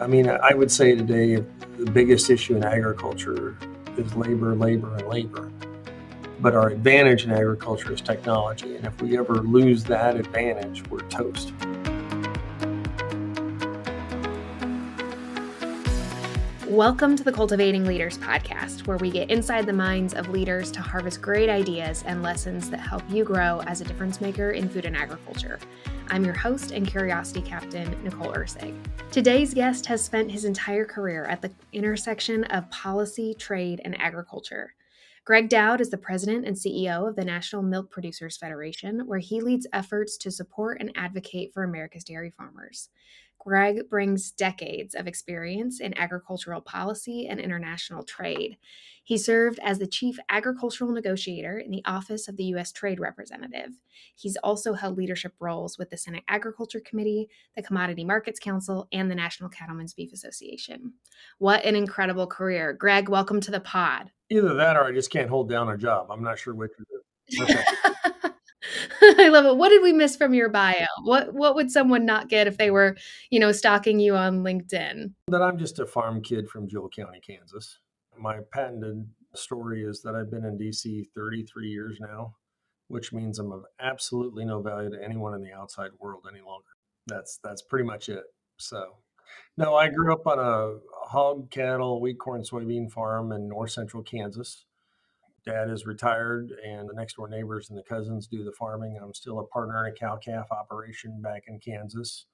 I mean, I would say today the biggest issue in agriculture is labor, labor, and labor. But our advantage in agriculture is technology. And if we ever lose that advantage, we're toast. Welcome to the Cultivating Leaders Podcast, where we get inside the minds of leaders to harvest great ideas and lessons that help you grow as a difference maker in food and agriculture. I'm your host and curiosity captain, Nicole Ursig. Today's guest has spent his entire career at the intersection of policy, trade, and agriculture. Gregg Doud is the president and CEO of the National Milk Producers Federation, where he leads efforts to support and advocate for America's dairy farmers. Gregg brings decades of experience in agricultural policy and international trade. He served as the chief agricultural negotiator in the Office of the U.S. Trade Representative. He's also held leadership roles with the Senate Agriculture Committee, the Commodity Markets Council, and the National Cattlemen's Beef Association. What an incredible career. Gregg, welcome to the pod. Either that or I just can't hold down a job. I'm not sure which is it. I love it. What did we miss from your bio? What would someone not get if they were, stalking you on LinkedIn? That I'm just a farm kid from Jewell County, Kansas. My patented story is that I've been in DC 33 years now, which means I'm of absolutely no value to anyone in the outside world any longer. That's pretty much it. So, no, I grew up on a hog, cattle, wheat, corn, soybean farm in north central Kansas. Dad is retired, and the next door neighbors and the cousins do the farming. I'm still a partner in a cow-calf operation back in Kansas.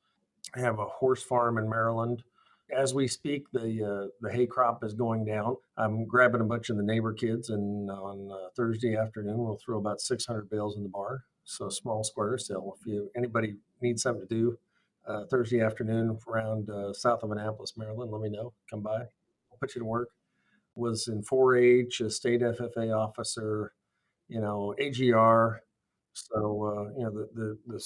I have a horse farm in Maryland. As we speak, the hay crop is going down. I'm grabbing a bunch of the neighbor kids, and on Thursday afternoon, we'll throw about 600 bales in the barn. So small square sale. If anybody needs something to do Thursday afternoon around south of Annapolis, Maryland, let me know. Come by. I'll put you to work. Was in 4-H, a state FFA officer, AGR. So, the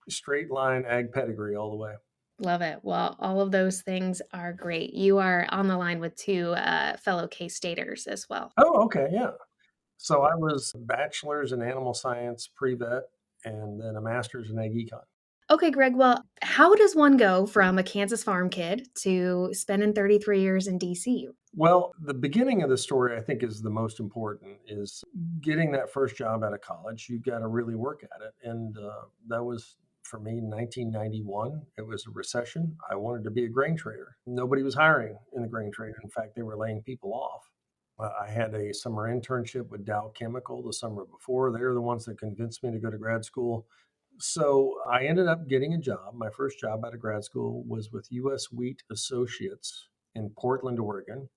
straight line ag pedigree all the way. Love it. Well, all of those things are great. You are on the line with two fellow K-Staters as well. Oh, okay. Yeah. So I was a bachelor's in animal science pre-vet and then a master's in ag econ. Okay, Gregg. Well, how does one go from a Kansas farm kid to spending 33 years in DC? Well, the beginning of the story, I think, is the most important, is getting that first job out of college. You got to really work at it. And that was, for me, 1991. It was a recession. I wanted to be a grain trader. Nobody was hiring in the grain trade. In fact, they were laying people off. I had a summer internship with Dowd Chemical the summer before. They were the ones that convinced me to go to grad school. So I ended up getting a job. My first job out of grad school was with U.S. Wheat Associates in Portland, Oregon.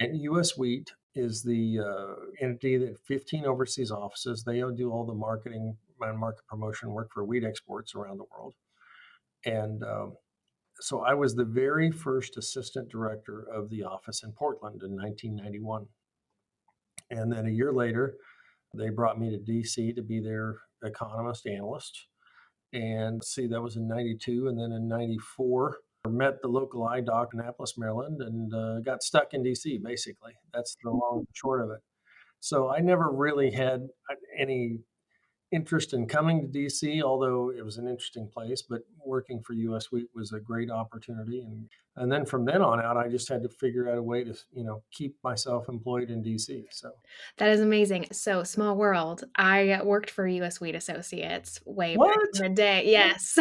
And U.S. Wheat is the entity that 15 overseas offices. They do all the marketing and market promotion work for wheat exports around the world. And so I was the very first assistant director of the office in Portland in 1991. And then a year later, they brought me to DC to be their economist analyst. And see, that was in 92. And then in 94, I met the local eye doc in Annapolis, Maryland, and got stuck in DC, basically. That's the long and short of it. So I never really had any interest in coming to DC, although it was an interesting place, but working for US Wheat was a great opportunity. And then from then on out, I just had to figure out a way to, keep myself employed in DC. So that is amazing. So small world. I worked for US Wheat Associates way what? back in the day. Yes.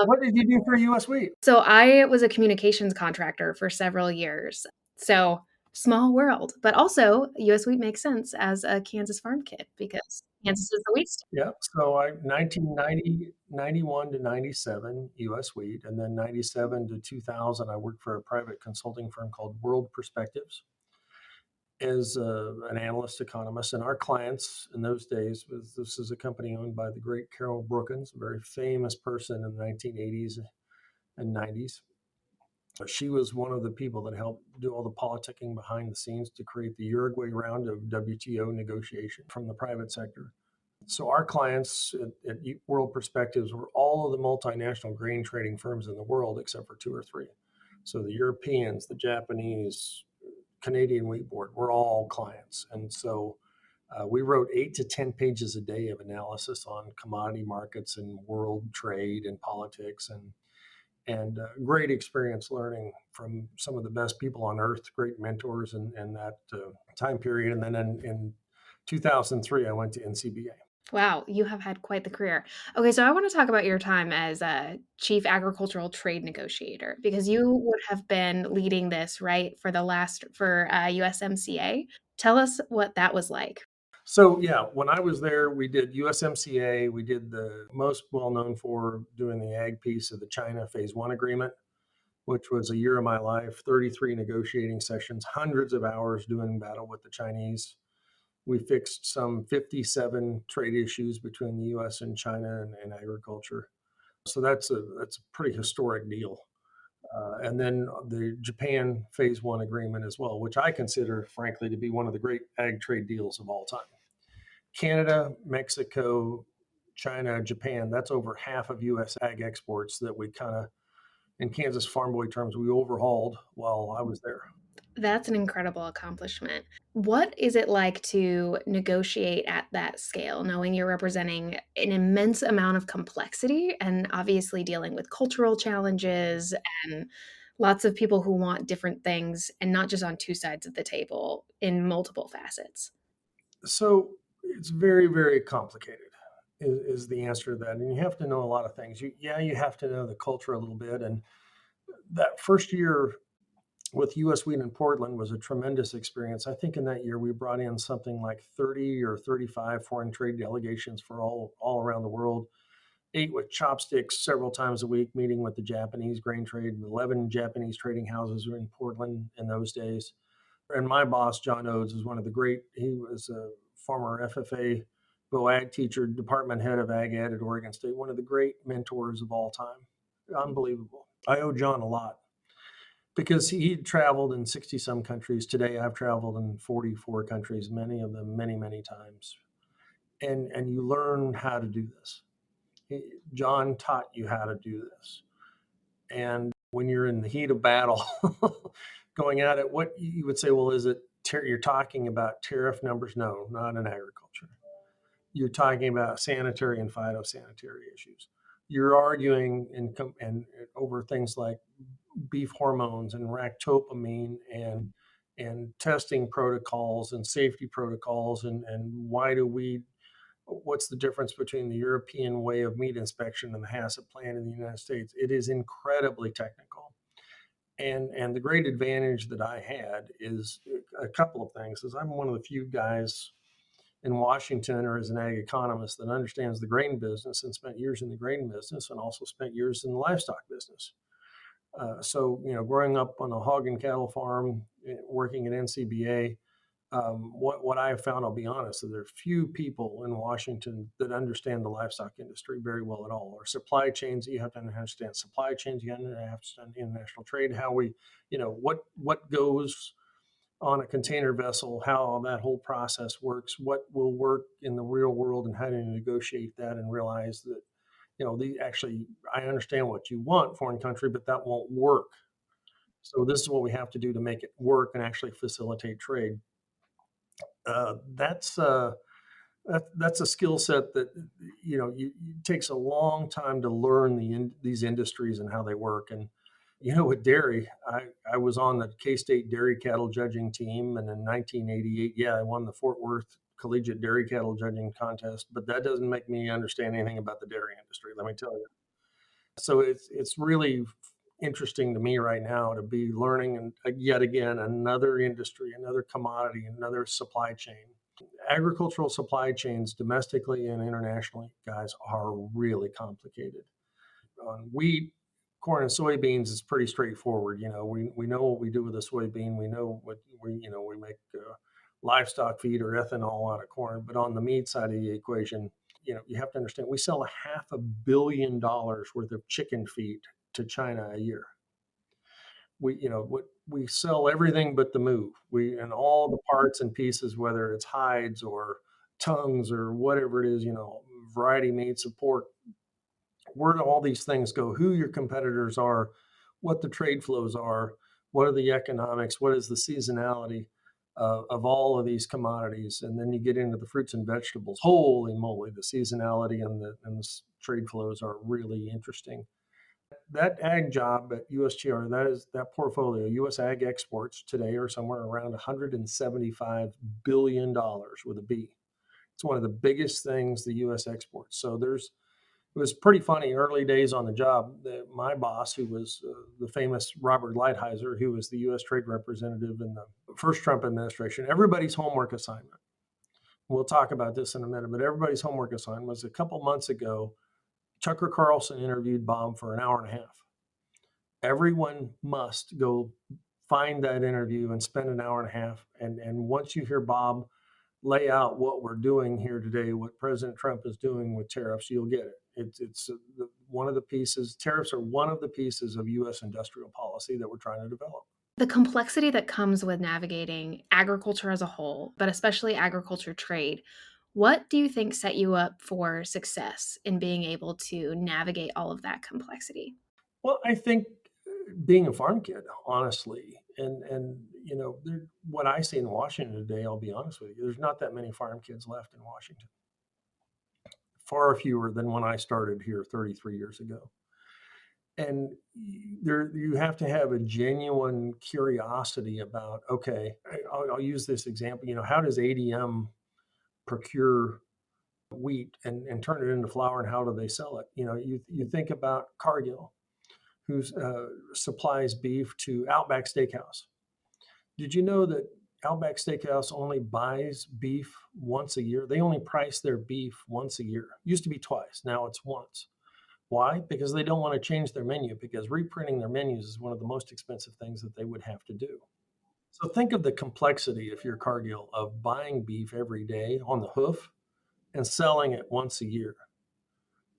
What did you do for US Wheat? So I was a communications contractor for several years. So small world, but also US Wheat makes sense as a Kansas farm kid because Kansas is the wheat state. Yeah. So 1990, 91 to 97, US Wheat, and then 97 to 2000, I worked for a private consulting firm called World Perspectives as an analyst economist. And our clients in those days, this is a company owned by the great Carol Brookins, a very famous person in the 1980s and 90s. She was one of the people that helped do all the politicking behind the scenes to create the Uruguay round of WTO negotiation from the private sector. So our clients at World Perspectives were all of the multinational grain trading firms in the world, except for 2 or 3. So the Europeans, the Japanese, Canadian Wheat Board, we're all clients. And so we wrote 8 to 10 pages a day of analysis on commodity markets and world trade and politics. and great experience learning from some of the best people on earth, great mentors in that time period. And then in 2003, I went to NCBA. Wow, you have had quite the career. Okay, so I want to talk about your time as a chief agricultural trade negotiator because you would have been leading this, right, for USMCA. Tell us what that was like. So yeah, when I was there, we did USMCA. We did the most well known for doing the ag piece of the China Phase One agreement, which was a year of my life, 33 negotiating sessions, hundreds of hours doing battle with the Chinese. We fixed some 57 trade issues between the U.S. and China and agriculture. So that's a pretty historic deal. And then the Japan Phase One agreement as well, which I consider, frankly, to be one of the great ag trade deals of all time. Canada, Mexico, China, Japan, that's over half of U.S. ag exports that we kind of, in Kansas Farm Boy terms, we overhauled while I was there. That's an incredible accomplishment. What is it like to negotiate at that scale, knowing you're representing an immense amount of complexity and obviously dealing with cultural challenges and lots of people who want different things and not just on two sides of the table in multiple facets? So it's very, very complicated is the answer to that. And you have to know a lot of things. You have to know the culture a little bit. And that first year with US Wheat in Portland was a tremendous experience. I think in that year we brought in something like 30 or 35 foreign trade delegations for all around the world. Ate with chopsticks several times a week, meeting with the Japanese grain trade. 11 Japanese trading houses were in Portland in those days. And my boss, John Oates, was one of the great, he was a former FFA ag teacher, department head of ag ed at Oregon State, one of the great mentors of all time. Unbelievable. I owe John a lot because he traveled in 60 some countries. Today I've traveled in 44 countries, many of them many, many times. And you learn how to do this. John taught you how to do this. And when you're in the heat of battle going at it, what you would say, well, is it you're talking about tariff numbers? No, not in agriculture. You're talking about sanitary and phytosanitary issues. You're arguing and over things like beef hormones and ractopamine and testing protocols and safety protocols and what's the difference between the European way of meat inspection and the HACCP plan in the United States? It is incredibly technical. And the great advantage that I had is a couple of things. Is I'm one of the few guys in Washington or as an ag economist that understands the grain business and spent years in the grain business and also spent years in the livestock business. So, growing up on a hog and cattle farm, working at NCBA, what I have found, I'll be honest, is there are few people in Washington that understand the livestock industry very well at all. Or supply chains, you have to understand supply chains, you have to understand international trade, how we, what goes on a container vessel, how that whole process works, what will work in the real world, and how to negotiate that and realize that, I understand what you want, foreign country, but that won't work. So this is what we have to do to make it work and actually facilitate trade. That's that's a skill set that it takes a long time to learn these industries and how they work. And with dairy, I was on the K-State dairy cattle judging team, and in 1988, I won the Fort Worth Collegiate Dairy Cattle Judging Contest. But that doesn't make me understand anything about the dairy industry, let me tell you. So it's really interesting to me right now to be learning and yet again another industry, another commodity, another supply chain. Agricultural supply chains domestically and internationally, guys, are really complicated. On wheat, corn, and soybeans is pretty straightforward. We know what we do with a soybean. We know what we make livestock feed or ethanol out of corn. But on the meat side of the equation, you have to understand we sell $500 million worth of chicken feed to China a year. We sell everything but the move. And all the parts and pieces, whether it's hides or tongues or whatever it is, variety meats of pork. Where do all these things go? Who your competitors are, what the trade flows are, what are the economics, what is the seasonality of all of these commodities, and then you get into the fruits and vegetables. Holy moly, the seasonality and the trade flows are really interesting. that ag job at USTR, that portfolio, US ag exports today are somewhere around $175 billion with a B. It's one of the biggest things the US exports. So it was pretty funny early days on the job. My boss, who was the famous Robert Lighthizer, who was the U.S. Trade Representative in the first Trump administration, everybody's homework assignment. We'll talk about this in a minute, but everybody's homework assignment was a couple months ago. Tucker Carlson interviewed Bob for an hour and a half. Everyone must go find that interview and spend an hour and a half. And once you hear Bob lay out what we're doing here today, what President Trump is doing with tariffs, you'll get it. It's one of the pieces. Tariffs are one of the pieces of U.S. industrial policy that we're trying to develop. The complexity that comes with navigating agriculture as a whole, but especially agriculture trade, what do you think set you up for success in being able to navigate all of that complexity? Well, I think being a farm kid, honestly, and what I see in Washington today, I'll be honest with you, there's not that many farm kids left in Washington. Far fewer than when I started here 33 years ago. And you have to have a genuine curiosity about, okay, I'll use this example. How does ADM procure wheat and turn it into flour, and how do they sell it? You think about Cargill, who supplies beef to Outback Steakhouse. Did you know that Outback Steakhouse only buys beef once a year? They only price their beef once a year. Used to be twice, now it's once. Why? Because they don't want to change their menu, because reprinting their menus is one of the most expensive things that they would have to do. So think of the complexity, if you're Cargill, of buying beef every day on the hoof and selling it once a year.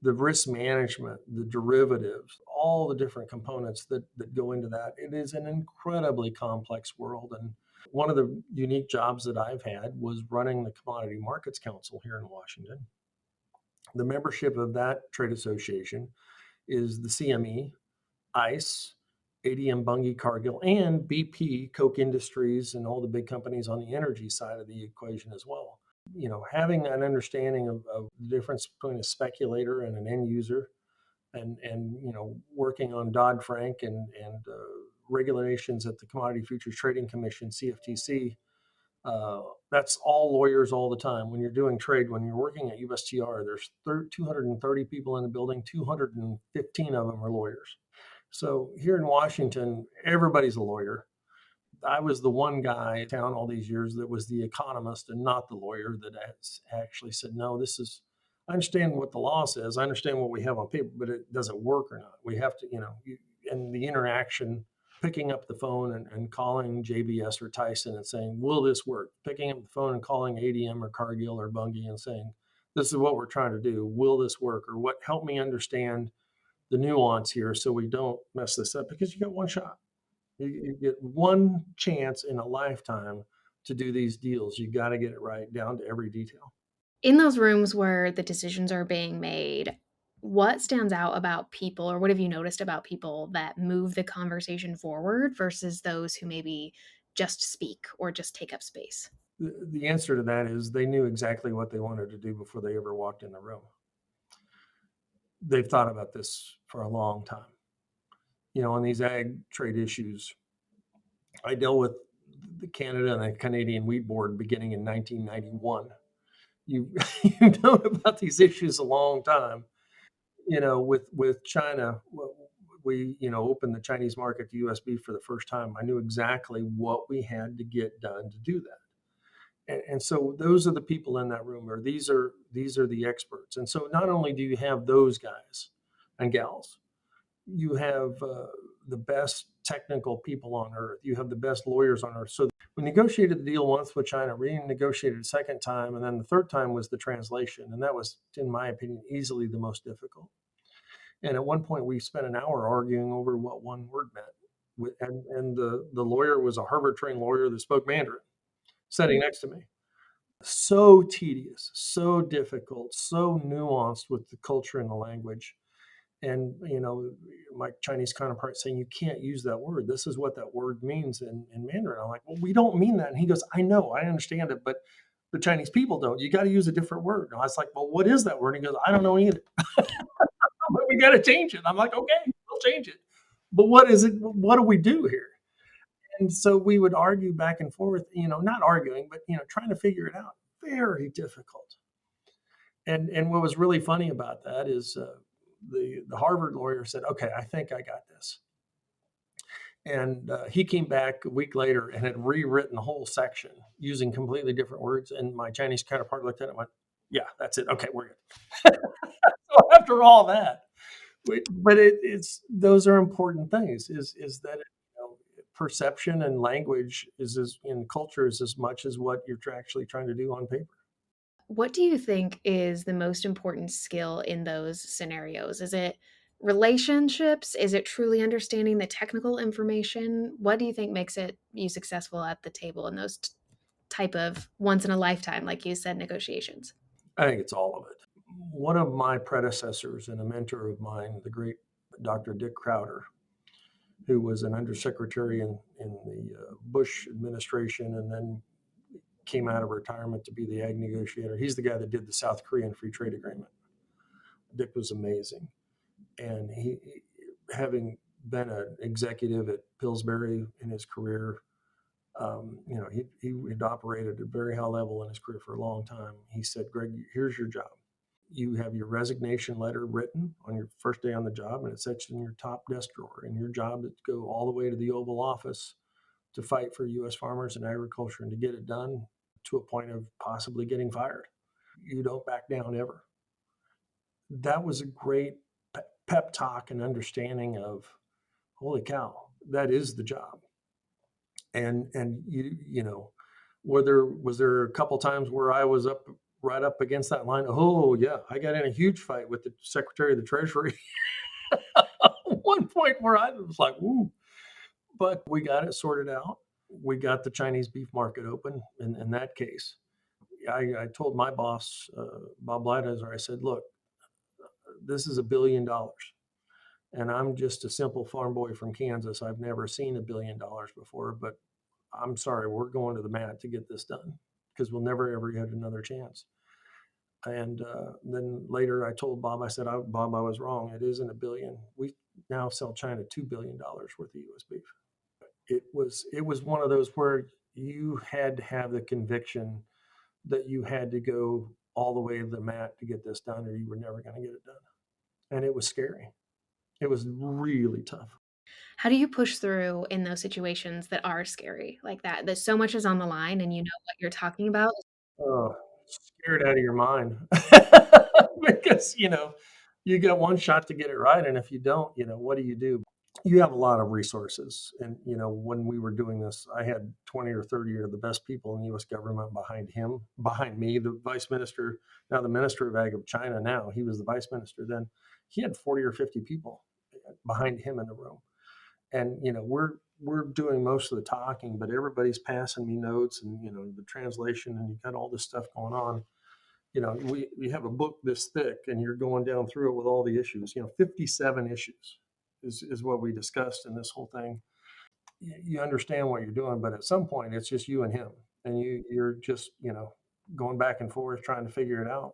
The risk management, the derivatives, all the different components that go into that. It is an incredibly complex world. And one of the unique jobs that I've had was running the Commodity Markets Council here in Washington. The membership of that trade association is the CME, ICE, ADM, Bunge, Cargill, and BP, Koch Industries, and all the big companies on the energy side of the equation as well. Having that understanding of the difference between a speculator and an end user, and working on Dodd-Frank and regulations at the Commodity Futures Trading Commission, CFTC. That's all lawyers all the time. When you're doing trade, when you're working at USTR, there's 230 people in the building, 215 of them are lawyers. So here in Washington, everybody's a lawyer. I was the one guy in town all these years that was the economist and not the lawyer that actually said, no, I understand what the law says. I understand what we have on paper, but does it work or not? We have to, and the interaction, picking up the phone and calling JBS or Tyson and saying, will this work? Picking up the phone and calling ADM or Cargill or Bunge and saying, this is what we're trying to do. Will this work? Or what? Help me understand the nuance here so we don't mess this up, because you got one shot. You get one chance in a lifetime to do these deals. You got to get it right down to every detail. In those rooms where the decisions are being made, what stands out about people, or what have you noticed about people that move the conversation forward versus those who maybe just speak or just take up space? The answer to that is they knew exactly what they wanted to do before they ever walked in the room. They've thought about this for a long time. On these ag trade issues, I dealt with the Canada and the Canadian Wheat Board beginning in 1991. You've known about these issues a long time. With China, we opened the Chinese market to US beef for the first time. I knew exactly what we had to get done to do that. And so those are the people in that room, or these are the experts. And so not only do you have those guys and gals, you have the best technical people on earth. You have the best lawyers on earth. So we negotiated the deal once with China, renegotiated a second time, and then the third time was the translation. And that was, in my opinion, easily the most difficult. And at one point, we spent an hour arguing over what one word meant. And the lawyer was a Harvard-trained lawyer that spoke Mandarin, sitting next to me. So tedious, so difficult, so nuanced with the culture and the language. And, my Chinese counterpart saying, you can't use that word. This is what that word means in Mandarin. I'm like, well, we don't mean that. And he goes, I know, I understand it, but the Chinese people don't. You got to use a different word. And I was like, well, what is that word? And he goes, I don't know either. But we got to change it. I'm like, okay, I'll change it. But what is it? What do we do here? And so we would argue back and forth, not arguing, but, trying to figure it out. Very difficult. And what was really funny about that is the Harvard lawyer said, okay, I think I got this. And he came back a week later and had rewritten the whole section using completely different words. And my Chinese counterpart looked at it and went, yeah, that's it. Okay, we're good. So after all that, but it's those are important things. Is that perception and language is as in culture is as much as what you're actually trying to do on paper. What do you think is the most important skill in those scenarios? Is it relationships? Is it truly understanding the technical information? What do you think makes it you successful at the table in those type of once in a lifetime, like you said, negotiations? I think it's all of it. One of my predecessors and a mentor of mine, the great Dr. Dick Crowder, who was an undersecretary in the Bush administration and then came out of retirement to be the ag negotiator. He's the guy that did the South Korean free trade agreement. Dick was amazing. And he, having been an executive at Pillsbury in his career, he'd operated at a very high level in his career for a long time. He said, Greg, here's your job. You have your resignation letter written on your first day on the job, and it sits in your top desk drawer. And your job is to go all the way to the Oval Office to fight for U.S. farmers and agriculture and to get it done to a point of possibly getting fired. You don't back down ever. That was a great pep talk and understanding of, holy cow, that is the job. And whether was there a couple times where I was right up against that line? Oh yeah, I got in a huge fight with the Secretary of the Treasury. One point where I was like, ooh, but we got it sorted out. We got the Chinese beef market open in that case. I told my boss, Bob Lighthizer, I said, look, this is $1 billion. And I'm just a simple farm boy from Kansas. I've never seen $1 billion before, but I'm sorry, we're going to the mat to get this done because we'll never ever get another chance. And then later I told Bob, I said, Bob, I was wrong. It isn't $1 billion. We now sell China $2 billion worth of U.S. beef. It was one of those where you had to have the conviction that you had to go all the way to the mat to get this done, or you were never going to get it done. And it was scary. It was really tough. How do you push through in those situations that are scary like that? That so much is on the line and you know what you're talking about? Oh, scared out of your mind because you get one shot to get it right, and if you don't, what do? You have a lot of resources, and when we were doing this, I had 20 or 30 of the best people in the U.S. government behind me, the vice minister, now the minister of ag of China. Now he was the vice minister. Then he had 40 or 50 people behind him in the room, and we're doing most of the talking, but everybody's passing me notes and the translation, and you got all this stuff going on. We have a book this thick, and you're going down through it with all the issues. 57 issues is what we discussed in this whole thing. You understand what you're doing, but at some point it's just you and him, and you're just going back and forth trying to figure it out.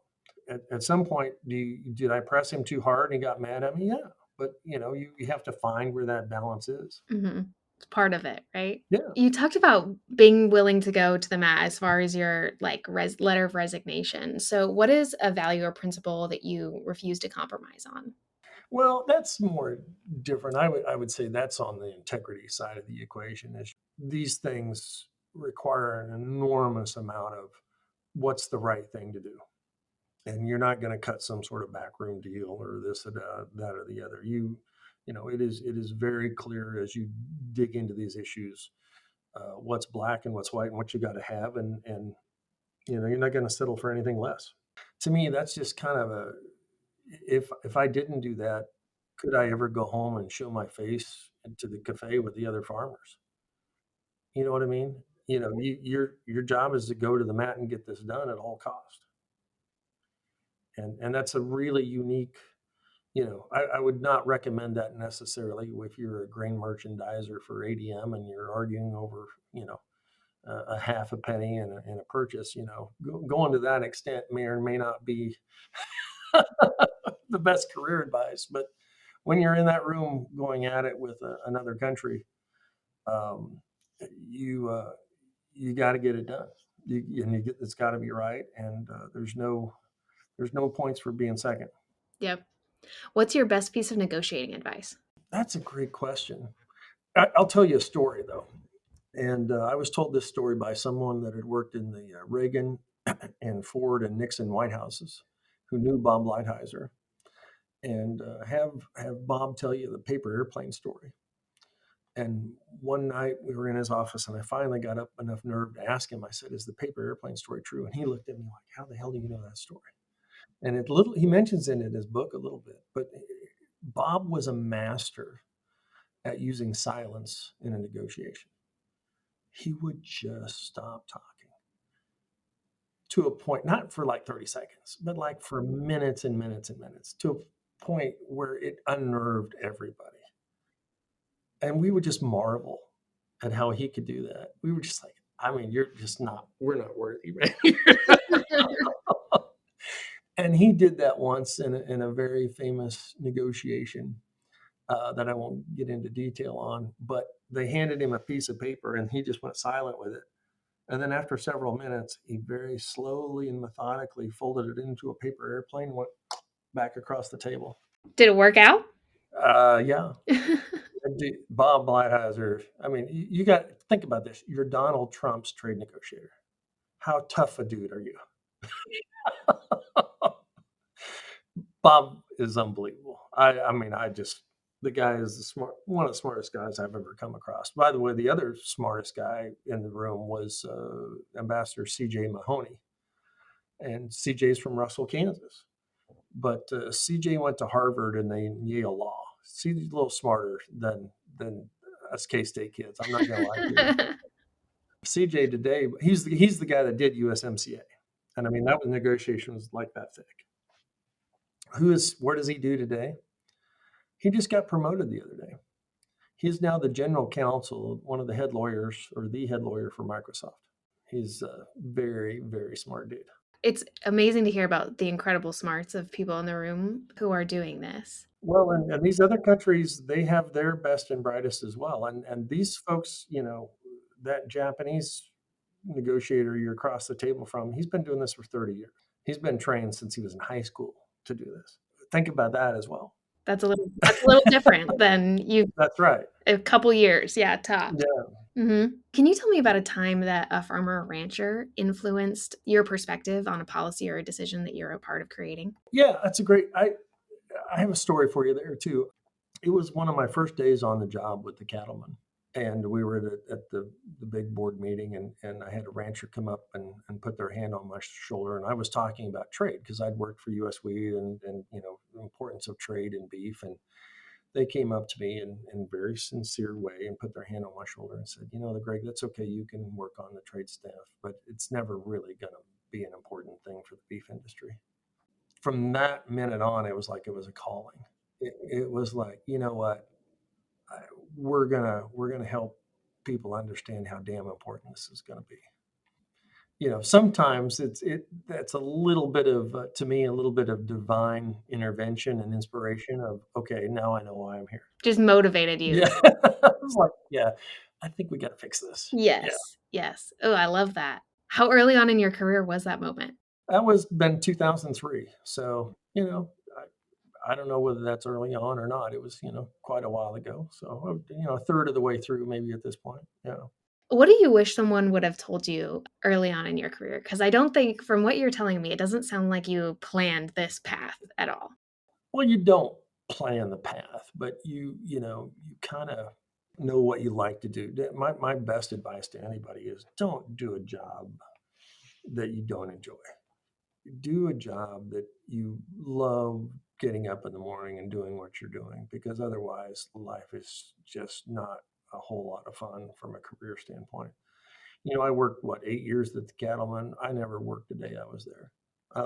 At some point, did I press him too hard and he got mad at me? Yeah, but you have to find where that balance is. Mhm. It's part of it, right? Yeah. You talked about being willing to go to the mat as far as your like letter of resignation. So, what is a value or principle that you refuse to compromise on? Well, that's more different. I would say that's on the integrity side of the equation. Is these things require an enormous amount of what's the right thing to do, and you're not going to cut some sort of backroom deal or this or that or the other. It is very clear as you dig into these issues, what's black and what's white and what you got to have, and you're not going to settle for anything less. To me, that's just kind of a if I didn't do that, could I ever go home and show my face into the cafe with the other farmers? You know what I mean? Your job is to go to the mat and get this done at all cost. And that's a really unique, I would not recommend that necessarily if you're a grain merchandiser for ADM and you're arguing over, a half a penny and a purchase, going to that extent may or may not be the best career advice. But when you're in that room going at it with another country, um, you you got to get it done. It's got to be right, and there's no points for being second. Yep. What's your best piece of negotiating advice? That's a great question. I'll tell you a story though, and I was told this story by someone that had worked in the Reagan and Ford and Nixon White Houses, who knew Bob Lighthizer, and have Bob tell you the paper airplane story. And one night we were in his office, and I finally got up enough nerve to ask him. I said, "Is the paper airplane story true?" And he looked at me like, "How the hell do you know that story?" And he mentions it in his book a little bit, but Bob was a master at using silence in a negotiation. He would just stop talking to a point, not for like 30 seconds, but like for minutes and minutes and minutes, to a point where it unnerved everybody. And we would just marvel at how he could do that. We were just like, I mean, we're not worthy, right? And he did that once in a very famous negotiation that I won't get into detail on, but they handed him a piece of paper and he just went silent with it. And then after several minutes, he very slowly and methodically folded it into a paper airplane and went back across the table. Did it work out? Yeah. Bob Lighthizer. I mean, you got to think about this. You're Donald Trump's trade negotiator. How tough a dude are you? Bob is unbelievable. I mean, the guy is one of the smartest guys I've ever come across. By the way, the other smartest guy in the room was Ambassador C.J. Mahoney, and C.J.'s from Russell, Kansas. But C.J. went to Harvard and then Yale Law. He's a little smarter than us K-State kids. I'm not gonna lie to you. CJ today, he's the guy that did USMCA, and I mean that was negotiations like that thick. Where does he do today? He just got promoted the other day. He's now the general counsel, one of the head lawyers, or the head lawyer for Microsoft. He's a very, very smart dude. It's amazing to hear about the incredible smarts of people in the room who are doing this. Well, and these other countries, they have their best and brightest as well. And these folks, that Japanese negotiator you're across the table from, he's been doing this for 30 years. He's been trained since he was in high school to do this. Think about that as well. That's a little different than you. That's right. A couple years, yeah, tops. Yeah. Mm-hmm. Can you tell me about a time that a farmer or rancher influenced your perspective on a policy or a decision that you're a part of creating? Yeah, that's a great. I have a story for you there too. It was one of my first days on the job with the cattlemen, and we were at the big board meeting, and I had a rancher come up and put their hand on my shoulder, and I was talking about trade because I'd worked for U.S. Wheat and the importance of trade in beef, and they came up to me in a very sincere way and put their hand on my shoulder and said, Greg, that's okay. You can work on the trade staff, but it's never really going to be an important thing for the beef industry. From that minute on, it was like it was a calling. It was like, you know what, we're gonna help people understand how damn important this is going to be. Sometimes that's a little bit of to me a little bit of divine intervention and inspiration of, okay, now I know why I'm here. Just motivated you. Yeah. I was like, yeah, I think we got to fix this. Yes. Yes. Oh, I love that. How early on in your career was that moment? That was been 2003. So, I don't know whether that's early on or not. It was, quite a while ago. So, a third of the way through maybe at this point. Yeah. What do you wish someone would have told you early on in your career? Because I don't think, from what you're telling me, it doesn't sound like you planned this path at all. Well, you don't plan the path, but you kind of know what you like to do. My best advice to anybody is don't do a job that you don't enjoy. Do a job that you love getting up in the morning and doing what you're doing, because otherwise life is just not a whole lot of fun from a career standpoint. I worked 8 years at the cattleman. I never worked a day I was there. I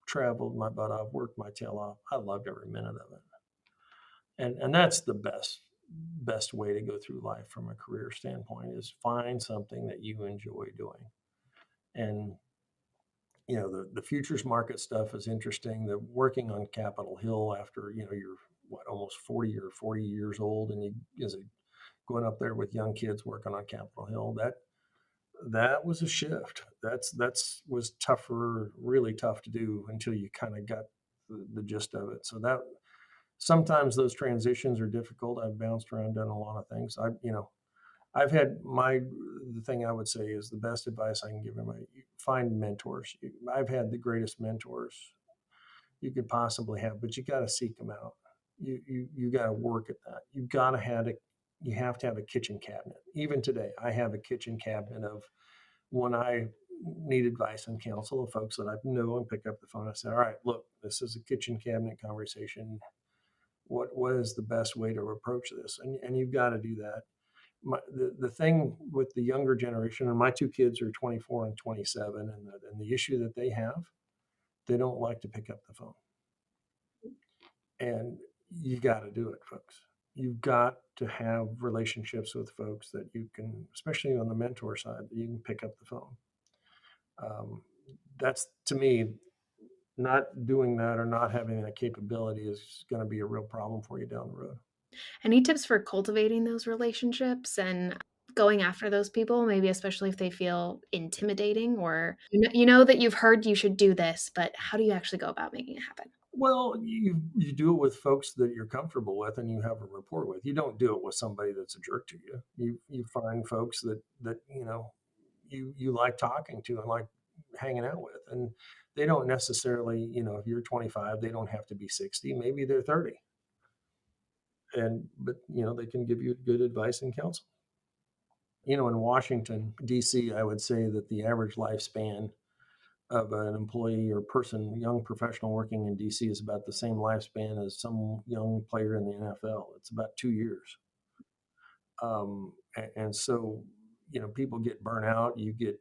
traveled my butt off, worked my tail off. I loved every minute of it. And that's the best way to go through life from a career standpoint, is find something that you enjoy doing. And the futures market stuff is interesting. The working on Capitol Hill after your almost 40 years old, and going up there with young kids working on Capitol Hill. That was a shift. That's was tougher, really tough to do until you kind of got the gist of it. So that sometimes those transitions are difficult. I've bounced around, done a lot of things. I've had the thing I would say is the best advice I can give anybody: find mentors. I've had the greatest mentors you could possibly have, but you got to seek them out. You got to work at that. You have to have a kitchen cabinet. Even today, I have a kitchen cabinet of when I need advice and counsel of folks that I know and pick up the phone. I say, all right, look, this is a kitchen cabinet conversation. What is the best way to approach this? And you've got to do that. The thing with the younger generation, and my two kids are 24 and 27, and the issue that they have, they don't like to pick up the phone. And you got to do it, folks. You've got to have relationships with folks that you can, especially on the mentor side, that you can pick up the phone. That's, to me, not doing that or not having that capability is going to be a real problem for you down the road. Any tips for cultivating those relationships and going after those people, maybe especially if they feel intimidating, or you know that you've heard you should do this, but how do you actually go about making it happen? Well, you do it with folks that you're comfortable with and you have a rapport with. You don't do it with somebody that's a jerk to you. You find folks that you like talking to and like hanging out with, and they don't necessarily, if you're 25, they don't have to be 60. Maybe they're 30, but they can give you good advice and counsel. In Washington D.C., I would say that the average lifespan of an employee or young professional working in DC is about the same lifespan as some young player in the NFL. It's about 2 years. And so, people get burnt out. You get,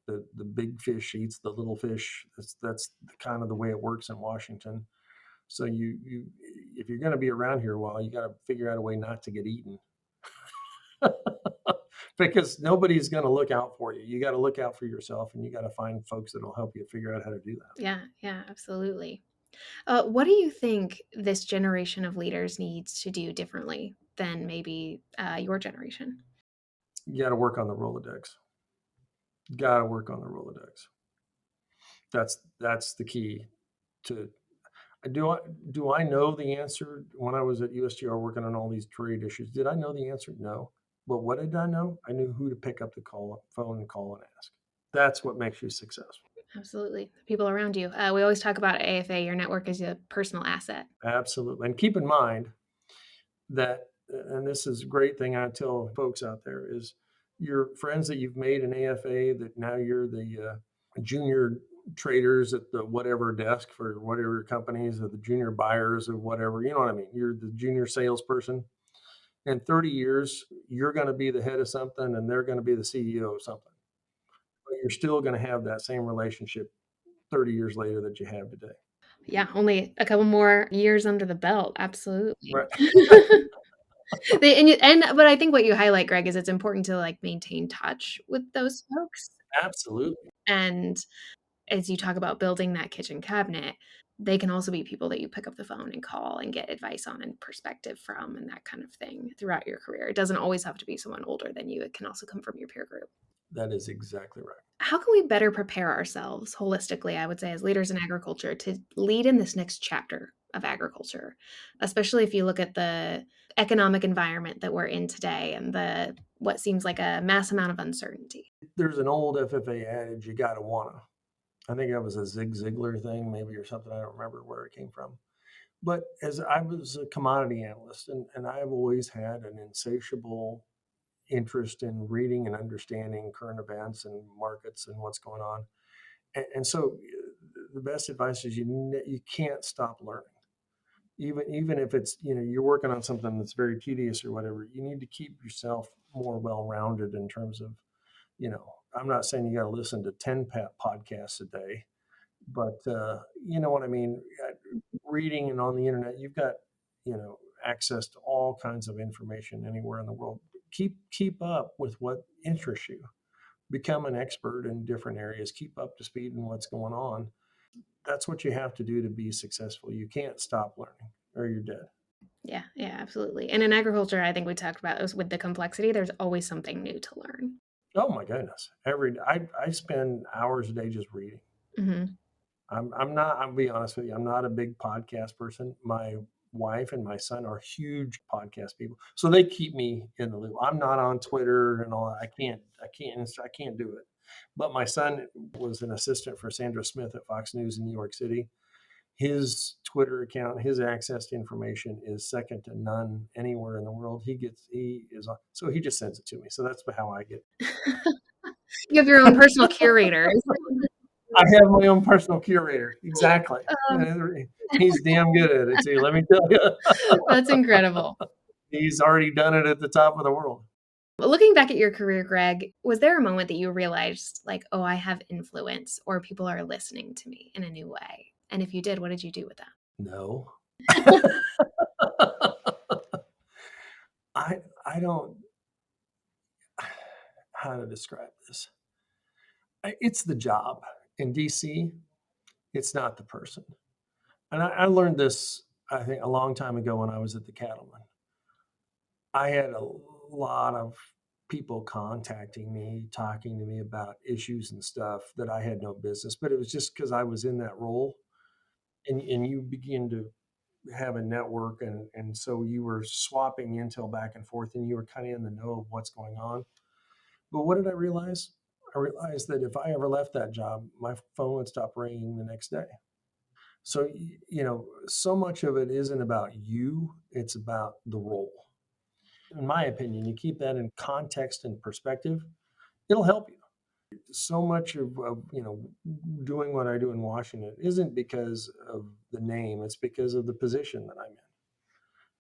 the big fish eats the little fish. That's kind of the way it works in Washington. So if you're going to be around here a while, you got to figure out a way not to get eaten. Because nobody's going to look out for you. You got to look out for yourself, and you got to find folks that will help you figure out how to do that. Yeah, absolutely. What do you think this generation of leaders needs to do differently than maybe your generation? You got to work on the Rolodex. Got to work on the Rolodex. That's the key to. Do I know the answer? When I was at USTR working on all these trade issues, did I know the answer? No. But what did I know? I knew who to pick up the phone and call and ask. That's what makes you successful. Absolutely. The people around you. We always talk about AFA, your network is a personal asset. Absolutely. And keep in mind that, and this is a great thing I tell folks out there, is your friends that you've made in AFA, that now you're the junior traders at the whatever desk for whatever companies, or the junior buyers or whatever, you know what I mean? You're the junior salesperson. In 30 years, you're going to be the head of something and they're going to be the CEO of something. But you're still going to have that same relationship 30 years later that you have today. Yeah, only a couple more years under the belt. Absolutely. Right. But I think what you highlight, Greg, is it's important to maintain touch with those folks. Absolutely. And as you talk about building that kitchen cabinet, they can also be people that you pick up the phone and call and get advice on and perspective from and that kind of thing throughout your career. It doesn't always have to be someone older than you. It can also come from your peer group. That is exactly right. How can we better prepare ourselves holistically, I would say, as leaders in agriculture to lead in this next chapter of agriculture, especially if you look at the economic environment that we're in today and what seems like a mass amount of uncertainty? There's an old FFA adage, you got to wanna. I think that was a Zig Ziglar thing, maybe, or something. I don't remember where it came from. But as I was a commodity analyst, and I've always had an insatiable interest in reading and understanding current events and markets and what's going on. And so the best advice is you can't stop learning. Even if it's, you're working on something that's very tedious or whatever, you need to keep yourself more well-rounded in terms of, I'm not saying you got to listen to 10 podcasts a day, but you know what I mean? Reading and on the internet, you've got, access to all kinds of information anywhere in the world. Keep up with what interests you. Become an expert in different areas. Keep up to speed in what's going on. That's what you have to do to be successful. You can't stop learning or you're dead. Yeah, absolutely. And in agriculture, I think we talked about is with the complexity, there's always something new to learn. Oh my goodness. I spend hours a day just reading. Mm-hmm. I'll be honest with you, I'm not a big podcast person. My wife and my son are huge podcast people. So they keep me in the loop. I'm not on Twitter and all that. I can't do it. But my son was an assistant for Sandra Smith at Fox News in New York City. His Twitter account, his access to information is second to none anywhere in the world. So he just sends it to me. So that's how I get. You have your own personal curator. I have my own personal curator. Exactly. Um, He's damn good at it too. Let me tell you, that's incredible. he's already done it at the top of the world. Looking back at your career, Gregg, was there a moment that you realized, like, oh, I have influence or people are listening to me in a new way? And if you did, what did you do with that? No, I don't. How to describe this? It's the job in DC. It's not the person. And I learned this, I think, a long time ago when I was at the Cattlemen. I had a lot of people contacting me, talking to me about issues and stuff that I had no business, but it was just because I was in that role. And you begin to have a network, and so you were swapping intel back and forth, and you were kind of in the know of what's going on. But what did I realize? I realized that if I ever left that job, my phone would stop ringing the next day. So, so much of it isn't about you, it's about the role. In my opinion, you keep that in context and perspective, it'll help you. So much of doing what I do in Washington isn't because of the name, it's because of the position that I'm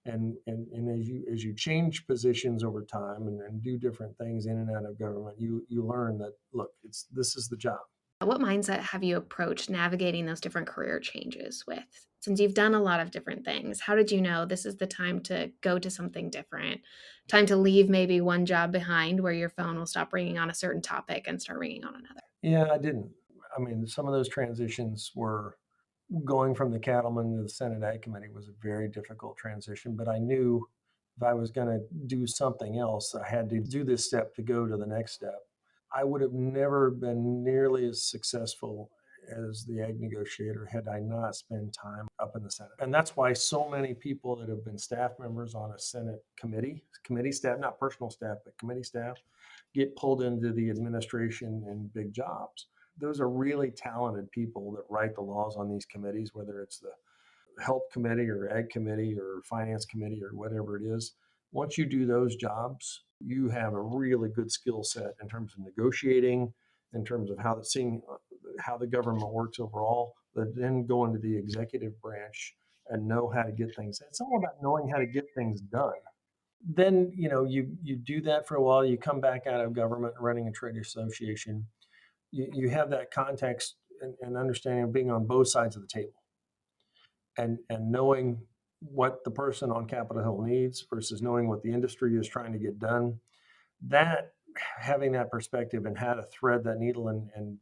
in. And as you change positions over time and do different things in and out of government, you learn that, look, this is the job. What mindset have you approached navigating those different career changes with? Since you've done a lot of different things, how did you know this is the time to go to something different? Time to leave maybe one job behind where your phone will stop ringing on a certain topic and start ringing on another? Yeah, I didn't. I mean, some of those transitions were going from the cattleman to the Senate Ag Committee was a very difficult transition, but I knew if I was going to do something else, I had to do this step to go to the next step. I would have never been nearly as successful as the ag negotiator had I not spent time up in the Senate. And that's why so many people that have been staff members on a Senate committee staff, not personal staff, but committee staff, get pulled into the administration and big jobs. Those are really talented people that write the laws on these committees, whether it's the health committee or ag committee or finance committee or whatever it is. Once you do those jobs, you have a really good skill set in terms of negotiating, in terms of seeing how the government works overall, but then go into the executive branch and know how to get things. It's all about knowing how to get things done. Then you do that for a while. You come back out of government, running a trade association. You have that context and understanding of being on both sides of the table and knowing what the person on Capitol Hill needs versus knowing what the industry is trying to get done. That having that perspective and how to thread that needle and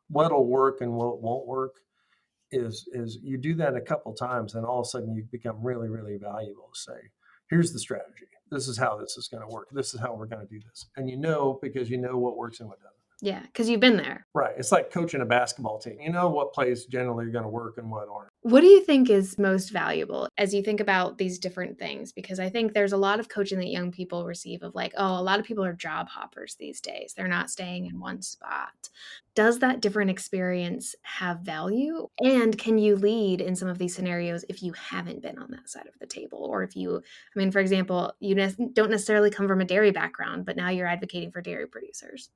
what'll work and what won't work is you do that a couple times and all of a sudden you become really, really valuable to say, here's the strategy. This is how this is going to work. This is how we're going to do this. And because you know what works and what doesn't. Yeah, because you've been there. Right. It's like coaching a basketball team. You know what plays generally are going to work and what aren't. What do you think is most valuable as you think about these different things? Because I think there's a lot of coaching that young people receive of like, oh, a lot of people are job hoppers these days. They're not staying in one spot. Does that different experience have value? And can you lead in some of these scenarios if you haven't been on that side of the table? Or if you, I mean, for example, you don't necessarily come from a dairy background, but now you're advocating for dairy producers.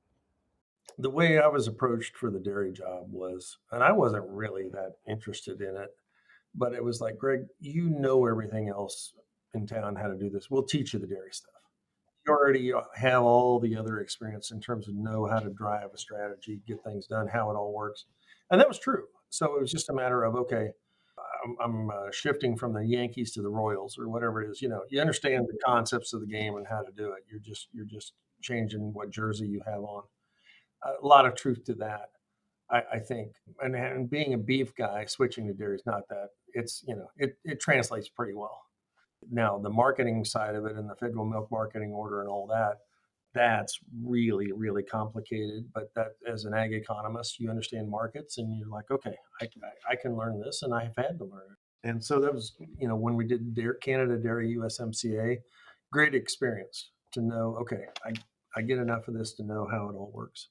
The way I was approached for the dairy job was, and I wasn't really that interested in it, but it was like, Greg, you know everything else in town how to do this. We'll teach you the dairy stuff. You already have all the other experience in terms of know how to drive a strategy, get things done, how it all works. And that was true. So it was just a matter of, okay, I'm shifting from the Yankees to the Royals or whatever it is. You understand the concepts of the game and how to do it. You're just changing what jersey you have on. A lot of truth to that, I think. And being a beef guy, switching to dairy is not that. It translates pretty well. Now, the marketing side of it and the federal milk marketing order and all that, that's really, really complicated. But that, as an ag economist, you understand markets and you're like, okay, I can learn this, and I have had to learn it. And so that was, when we did Canada Dairy USMCA, great experience to know, okay, I get enough of this to know how it all works.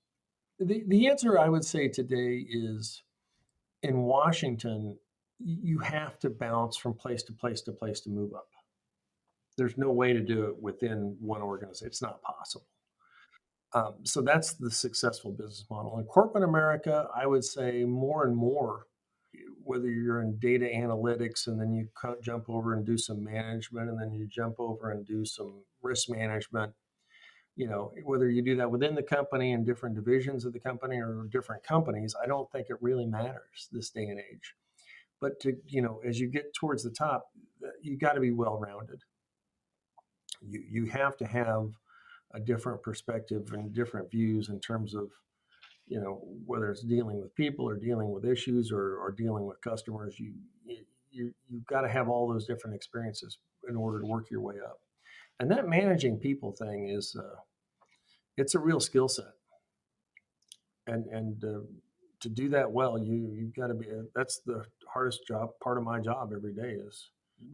The answer I would say today is, in Washington, you have to bounce from place to place to place to move up. There's no way to do it within one organization. It's not possible. So that's the successful business model. In corporate America, I would say more and more, whether you're in data analytics and then you jump over and do some management, and then you jump over and do some risk management, whether you do that within the company and different divisions of the company or different companies, I don't think it really matters this day and age. But as you get towards the top, you got to be well-rounded. You have to have a different perspective and different views in terms of, whether it's dealing with people or dealing with issues or dealing with customers. You've got to have all those different experiences in order to work your way up. And that managing people thing is, it's a real skill set. And to do that well, you've got to be. That's the hardest job. Part of my job every day is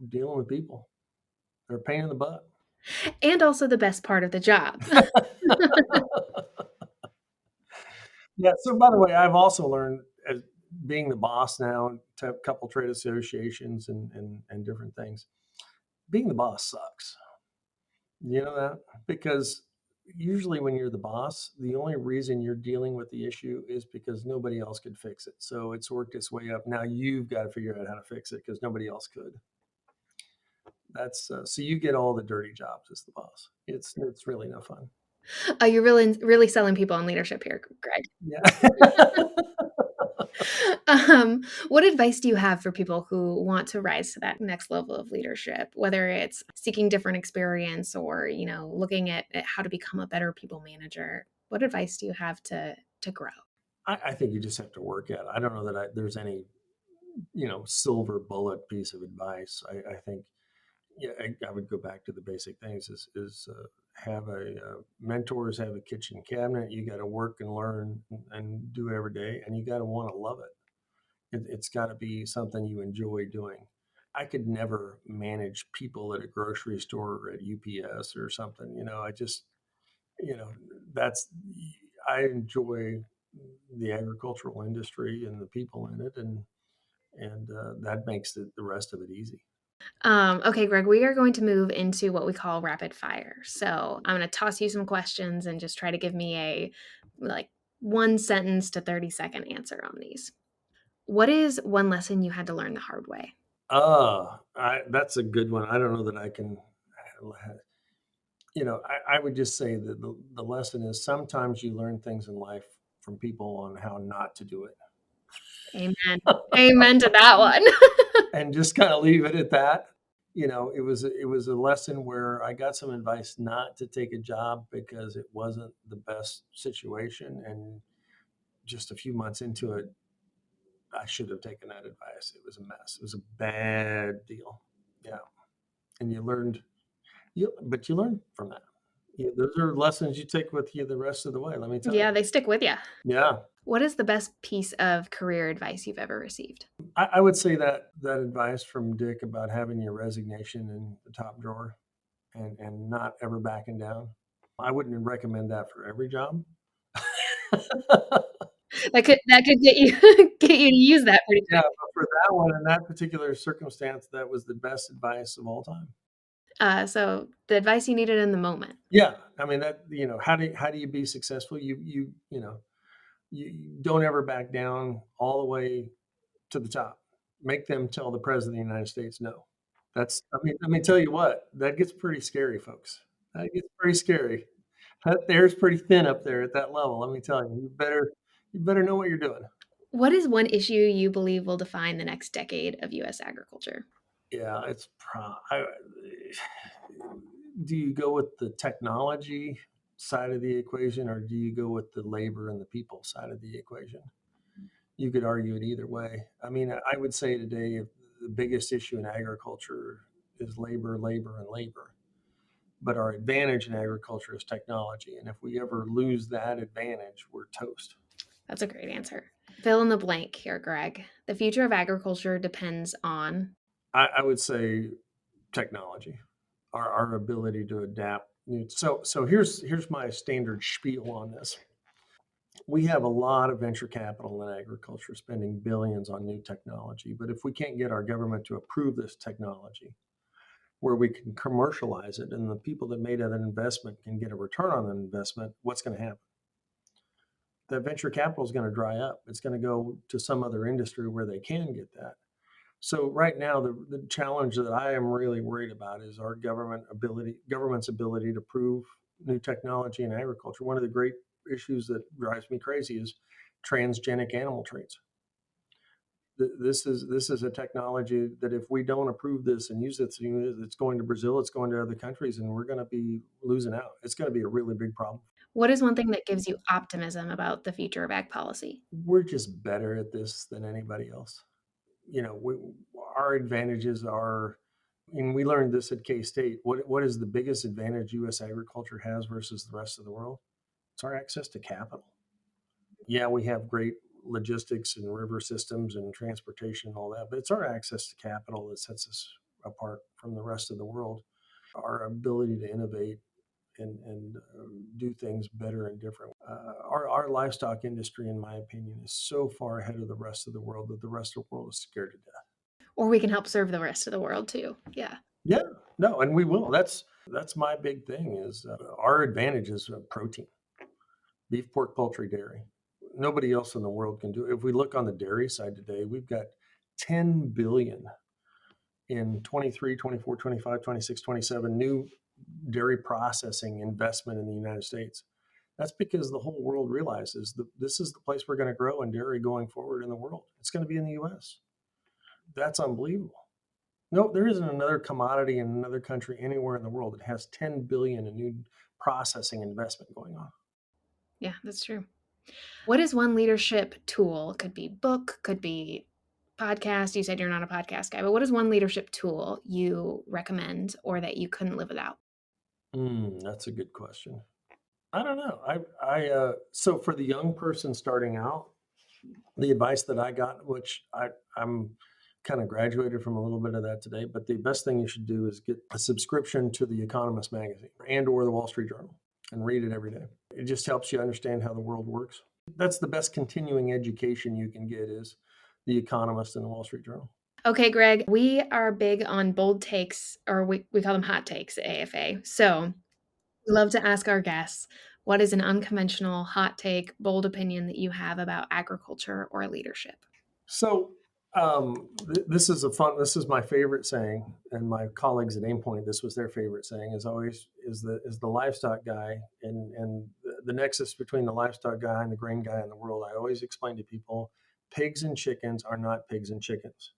dealing with people. They're a pain in the butt. And also the best part of the job. Yeah. So, by the way, I've also learned, as being the boss now to a couple trade associations and different things. Being the boss sucks. You know that? Because usually when you're the boss, the only reason you're dealing with the issue is because nobody else could fix it. So it's worked its way up. Now you've got to figure out how to fix it because nobody else could. That's so you get all the dirty jobs as the boss. It's really no fun. You're really selling people on leadership here, Greg. Yeah. What advice do you have for people who want to rise to that next level of leadership, whether it's seeking different experience or, looking at how to become a better people manager? What advice do you have to grow? I think you just have to work at it. I don't know that there's any, silver bullet piece of advice. I think, yeah, I would go back to the basic things: is have mentors, have a kitchen cabinet. You got to work and learn and do every day, and you got to want to love it. It's got to be something you enjoy doing. I could never manage people at a grocery store or at UPS or something. I just, that's, I enjoy the agricultural industry and the people in it, and that makes the rest of it easy. Okay, Greg, we are going to move into what we call rapid fire. So I'm going to toss you some questions and just try to give me a 1 sentence to 30-second answer on these. What is one lesson you had to learn the hard way? That's a good one. I don't know that I can. I would just say that the lesson is sometimes you learn things in life from people on how not to do it. Amen. Amen to that one. And just kind of leave it at that. It was a lesson where I got some advice not to take a job because it wasn't the best situation, and just a few months into it, I should have taken that advice. It was a mess. It was a bad deal. Yeah, and but you learn from that. Those are lessons you take with you the rest of the way. Let me tell you. Yeah, they stick with you. Yeah. What is the best piece of career advice you've ever received? I would say that advice from Dick about having your resignation in the top drawer and not ever backing down. I wouldn't recommend that for every job. That could get you get you to use that pretty Yeah, quick. but for that one, in that particular circumstance, that was the best advice of all time. So the advice you needed in the moment. Yeah, I mean that. How do you be successful? You don't ever back down all the way to the top. Make them tell the president of the United States no. That's. I mean, let me tell you what. That gets pretty scary, folks. That gets pretty scary. That air's pretty thin up there at that level. Let me tell you. You better know what you're doing. What is one issue you believe will define the next decade of U.S. agriculture? Yeah, do you go with the technology side of the equation, or do you go with the labor and the people side of the equation? You could argue it either way. I mean, I would say today the biggest issue in agriculture is labor, labor, and labor. But our advantage in agriculture is technology. And if we ever lose that advantage, we're toast. That's a great answer. Fill in the blank here, Gregg. The future of agriculture depends on. I would say technology, our ability to adapt. So here's my standard spiel on this. We have a lot of venture capital in agriculture spending billions on new technology. But if we can't get our government to approve this technology, where we can commercialize it and the people that made that investment can get a return on that investment, what's going to happen? That venture capital is going to dry up. It's going to go to some other industry where they can get that. So right now, the challenge that I am really worried about is our government's ability to prove new technology in agriculture. One of the great issues that drives me crazy is transgenic animal traits. This is a technology that if we don't approve this and use it, it's going to Brazil, it's going to other countries, and we're going to be losing out. It's going to be a really big problem. What is one thing that gives you optimism about the future of ag policy? We're just better at this than anybody else. Our advantages are, and we learned this at K-State. What is the biggest advantage U.S. agriculture has versus the rest of the world? It's our access to capital. Yeah, we have great logistics and river systems and transportation and all that, but it's our access to capital that sets us apart from the rest of the world. Our ability to innovate and do things better and different. Our livestock industry, in my opinion, is so far ahead of the rest of the world that the rest of the world is scared to death. Or we can help serve the rest of the world too. Yeah. Yeah, no, and we will. That's my big thing is our advantage is protein, beef, pork, poultry, dairy. Nobody else in the world can do it. If we look on the dairy side today, we've got 10 billion in 23, 24, 25, 26, 27 new dairy processing investment in the United States. That's because the whole world realizes that this is the place we're going to grow in dairy going forward in the world. It's going to be in the US. That's unbelievable. No, there isn't another commodity in another country anywhere in the world that has 10 billion in new processing investment going on. Yeah, that's true. What is one leadership tool? Could be book, could be podcast. You said you're not a podcast guy, but what is one leadership tool you recommend or that you couldn't live without? That's a good question. I don't know. So for the young person starting out, the advice that I got, which I'm kind of graduated from a little bit of that today, but the best thing you should do is get a subscription to the Economist magazine and or the Wall Street Journal and read it every day. It just helps you understand how the world works. That's the best continuing education you can get is the Economist and the Wall Street Journal. Okay, Gregg, we are big on bold takes, or we call them hot takes at AFA. So we love to ask our guests, what is an unconventional hot take, bold opinion that you have about agriculture or leadership? So this is my favorite saying, and my colleagues at Aimpoint, this was their favorite saying, is always is the livestock guy and the nexus between the livestock guy and the grain guy in the world. I always explain to people, pigs and chickens are not pigs and chickens.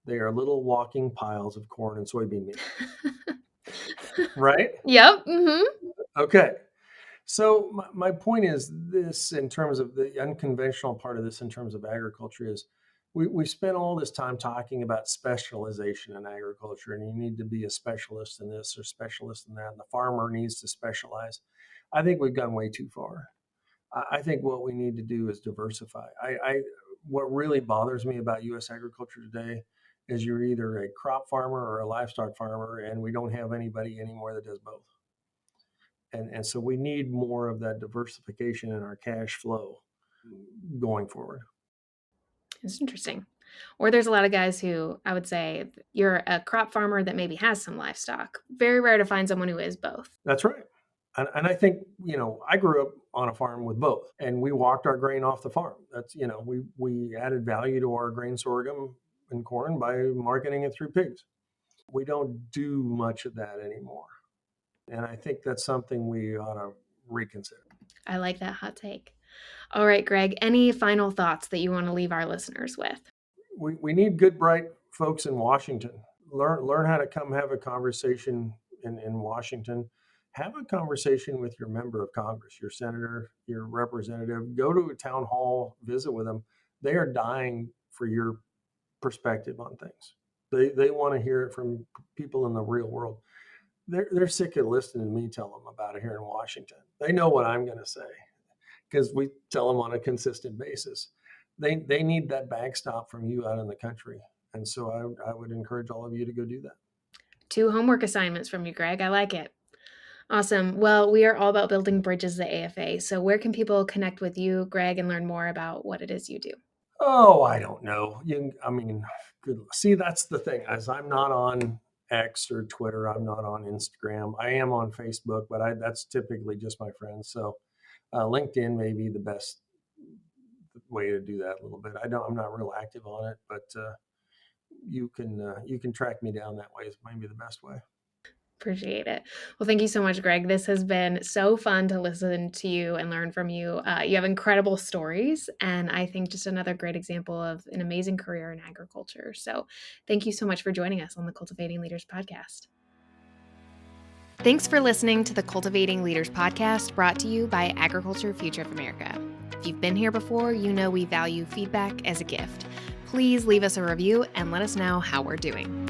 They are little walking piles of corn and soybean meal. Right? Yep. Mm-hmm. Okay. So my point is this in terms of the unconventional part of this in terms of agriculture is we spent all this time talking about specialization in agriculture and you need to be a specialist in this or specialist in that and the farmer needs to specialize. I think we've gone way too far. I think what we need to do is diversify. What really bothers me about U.S. agriculture today is you're either a crop farmer or a livestock farmer and we don't have anybody anymore that does both. And so we need more of that diversification in our cash flow going forward. It's interesting. Or there's a lot of guys who I would say you're a crop farmer that maybe has some livestock. Very rare to find someone who is both. That's right. And I think, I grew up on a farm with both and we walked our grain off the farm. That's, we added value to our grain, sorghum and corn by marketing it through pigs. We don't do much of that anymore. And I think that's something we ought to reconsider. I like that hot take. All right, Gregg, any final thoughts that you want to leave our listeners with? We need good, bright folks in Washington. Learn how to come have a conversation in Washington. Have a conversation with your member of Congress, your senator, your representative. Go to a town hall, visit with them. They are dying for your perspective on things. They want to hear it from people in the real world. They're sick of listening to me tell them about it here in Washington. They know what I'm going to say because we tell them on a consistent basis. They need that backstop from you out in the country. And so I would encourage all of you to go do that. 2 homework assignments from you, Gregg. I like it. Awesome. Well, we are all about building bridges at AFA. So where can people connect with you, Gregg, and learn more about what it is you do? Oh, I don't know. See, that's the thing, as I'm not on X or Twitter. I'm not on Instagram. I am on Facebook, but that's typically just my friends. So LinkedIn may be the best way to do that a little bit. I'm not real active on it, but you can track me down that way is maybe the best way. Appreciate it. Well, thank you so much, Gregg. This has been so fun to listen to you and learn from you. You have incredible stories, and I think just another great example of an amazing career in agriculture. So thank you so much for joining us on the Cultivating Leaders Podcast. Thanks for listening to the Cultivating Leaders Podcast, brought to you by Agriculture Future of America. If you've been here before, you know we value feedback as a gift. Please leave us a review and let us know how we're doing.